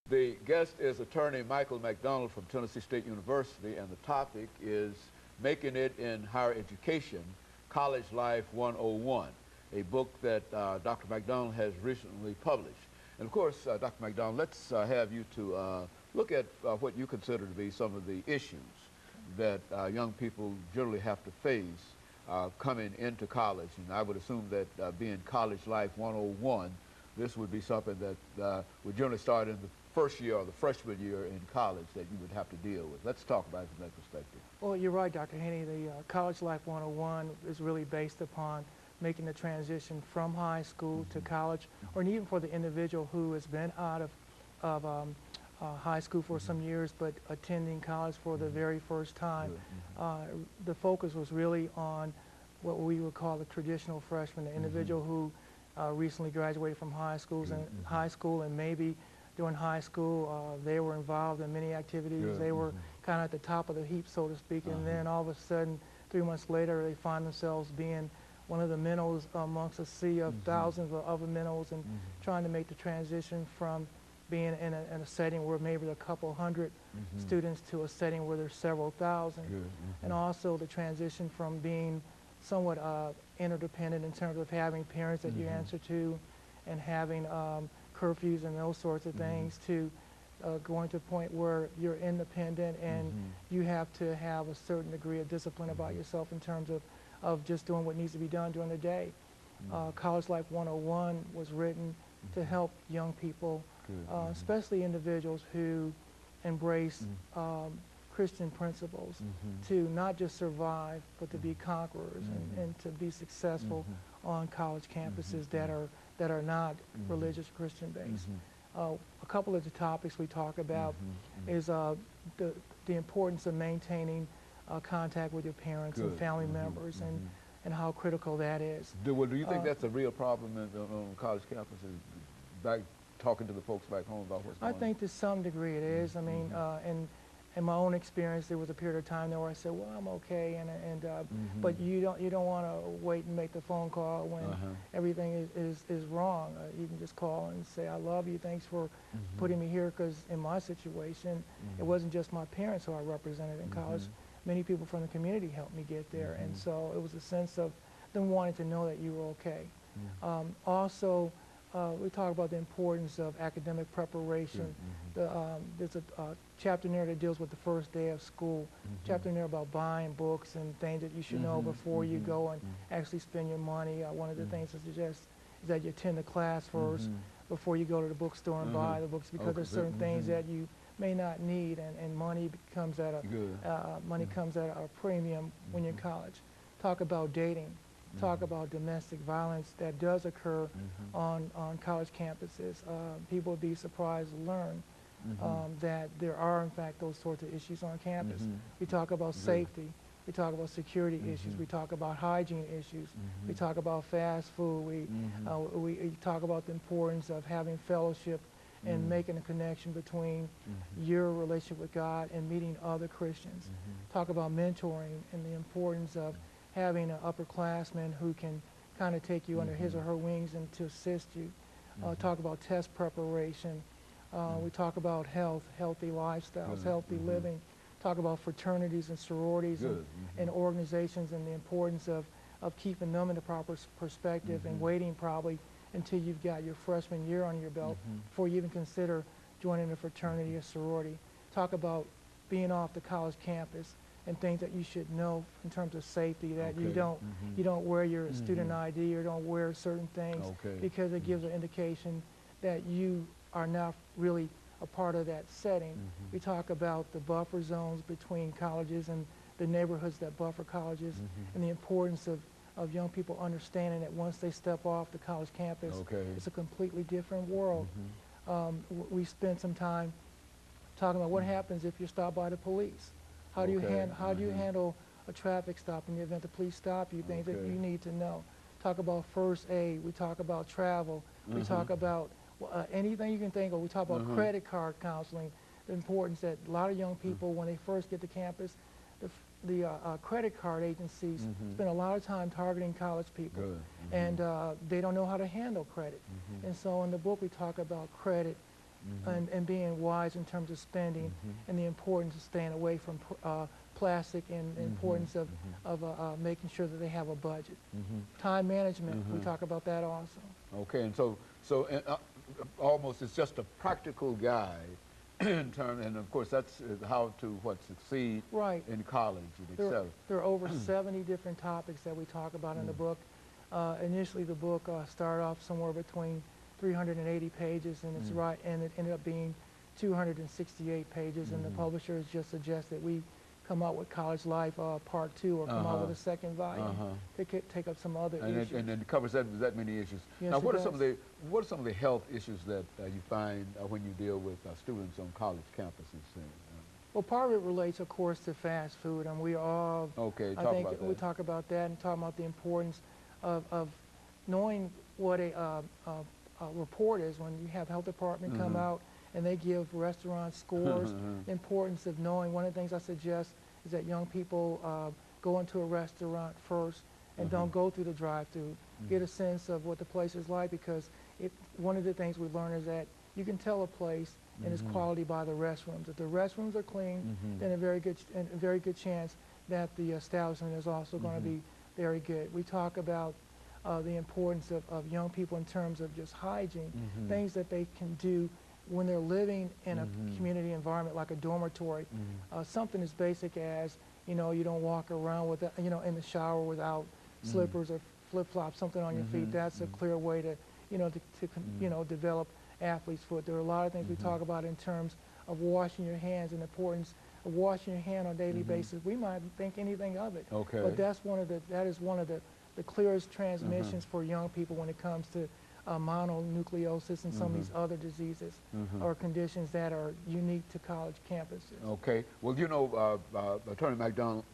The guest is attorney Michael McDonald from Tennessee State University, and the topic is Making It in Higher Education, College Life 101, a book that Dr. McDonald has recently published. And of course, Dr. McDonald, let's have you to look at what you consider to be some of the issues that young people generally have to face coming into college. And I would assume that being College Life 101, this would be something that would generally start in the first year or the freshman year in college that you would have to deal with. Let's talk about it from that perspective. Well, you're right, Dr. Haney. The College Life 101 is really based upon making the transition from high school to college, or even for the individual who has been out of high school for some years but attending college for the very first time. The focus was really on what we would call the traditional freshman, the individual who recently graduated from high school and maybe during high school they were involved in many activities. They were kind of at the top of the heap, so to speak, and then all of a sudden 3 months later they find themselves being one of the minnows amongst a sea of thousands of other minnows, and trying to make the transition from being in a setting where maybe a couple hundred students to a setting where there's several thousand. And also the transition from being somewhat interdependent in terms of having parents that you answer to and having curfews and those sorts of things to going to a point where you're independent and you have to have a certain degree of discipline about yourself in terms of just doing what needs to be done during the day. College Life 101 was written to help young people, especially individuals who embrace Christian principles, to not just survive, but to be conquerors and to be successful on college campuses that are not religious Christian based. A couple of the topics we talk about is the importance of maintaining contact with your parents and family members, and how critical that is. Do you think that's a real problem on college campuses? Back talking to the folks back home about what's going on? I think to some degree it is. I mean, in my own experience, there was a period of time there where I said, "Well, I'm okay," but you don't want to wait and make the phone call when everything is wrong. You can just call and say, "I love you. Thanks for putting me here." Because in my situation, it wasn't just my parents who I represented in college. Many people from the community helped me get there, and so it was a sense of them wanting to know that you were okay. Also, we talk about the importance of academic preparation. There's a chapter in there that deals with the first day of school, chapter in there about buying books and things that you should know before you go and actually spend your money. One of the things to suggest is that you attend the class first before you go to the bookstore and buy the books, because there's certain things that you may not need, and money comes at a premium when you're in college. Talk about dating. Talk about domestic violence that does occur on college campuses. People would be surprised to learn that there are, in fact, those sorts of issues on campus. We talk about safety. We talk about security issues. We talk about hygiene issues. We talk about fast food. We talk about the importance of having fellowship and making a connection between your relationship with God and meeting other Christians. Talk about mentoring and the importance of having an upperclassman who can kind of take you under his or her wings and to assist you. Talk about test preparation. We talk about health, healthy lifestyles, healthy living. Talk about fraternities and sororities and organizations, and the importance of keeping them in the proper perspective and waiting probably until you've got your freshman year on your belt before you even consider joining a fraternity or sorority. Talk about being off the college campus and things that you should know in terms of safety, that you don't wear your student ID or don't wear certain things because it gives an indication that you are not really a part of that setting. We talk about the buffer zones between colleges and the neighborhoods that buffer colleges, and the importance of young people understanding that once they step off the college campus, it's a completely different world. We spent some time talking about what happens if you're stopped by the police. How do you handle a traffic stop in the event the police stop you? Things that you need to know. Talk about first aid. We talk about travel. We talk about anything you can think of. We talk about credit card counseling. The importance that a lot of young people, when they first get to campus, the credit card agencies spend a lot of time targeting college people, and they don't know how to handle credit. And so in the book we talk about credit and being wise in terms of spending, and the importance of staying away from plastic, and the importance of making sure that they have a budget. Time management, we talk about that also. Okay, and so almost it's just a practical guide in terms, and of course that's how to succeed in college and etc. There are over 70 different topics that we talk about in the book. Initially, the book started off somewhere between 380 pages, and and it ended up being 268 pages. And the publishers just suggest that we come out with College Life Part 2, or come out with a second volume to take up some other issues. And it covers that many issues. Yes, now, what are some of the health issues that you find when you deal with students on college campuses? Well, part of it relates, of course, to fast food, and we all we talk about that, and talk about the importance of knowing what a report is when you have health department come out and they give restaurant scores. The importance of knowing. One of the things I suggest is that young people go into a restaurant first and don't go through the drive-through. Get a sense of what the place is like, because one of the things we learn is that you can tell a place and its quality by the restrooms. If the restrooms are clean, then a very good chance that the establishment is also going to be very good. We talk about the importance of young people in terms of just hygiene, things that they can do when they're living in a community environment like a dormitory. Something as basic as, you don't walk around with, in the shower without slippers or flip-flops, something on your feet. That's a clear way to, develop athlete's foot. There are a lot of things we talk about in terms of washing your hands, and the importance of washing your hand on a daily basis. We might think anything of it, but that is one of the clearest transmissions for young people when it comes to mononucleosis and some of these other diseases or conditions that are unique to college campuses. Okay. Well, Attorney McDonald,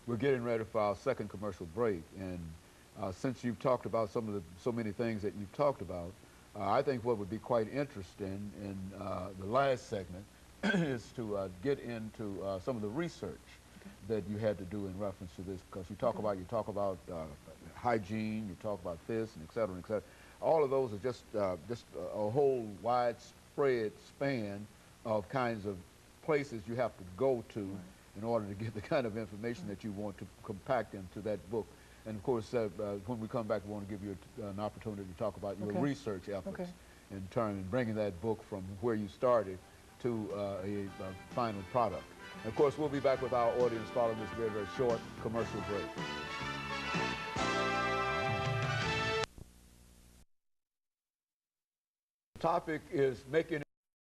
we're getting ready for our second commercial break, and since you've talked about so many things that you've talked about, I think what would be quite interesting in the last segment is to get into some of the research that you had to do in reference to this, because you talk about hygiene, you talk about this, and et cetera, and et cetera. All of those are just a whole widespread span of kinds of places you have to go to in order to get the kind of information that you want to compact into that book. And of course, when we come back, we want to give you an opportunity to talk about your research efforts in turn, and bringing that book from where you started to a final product. And of course, we'll be back with our audience following this very, very short commercial break. The topic is making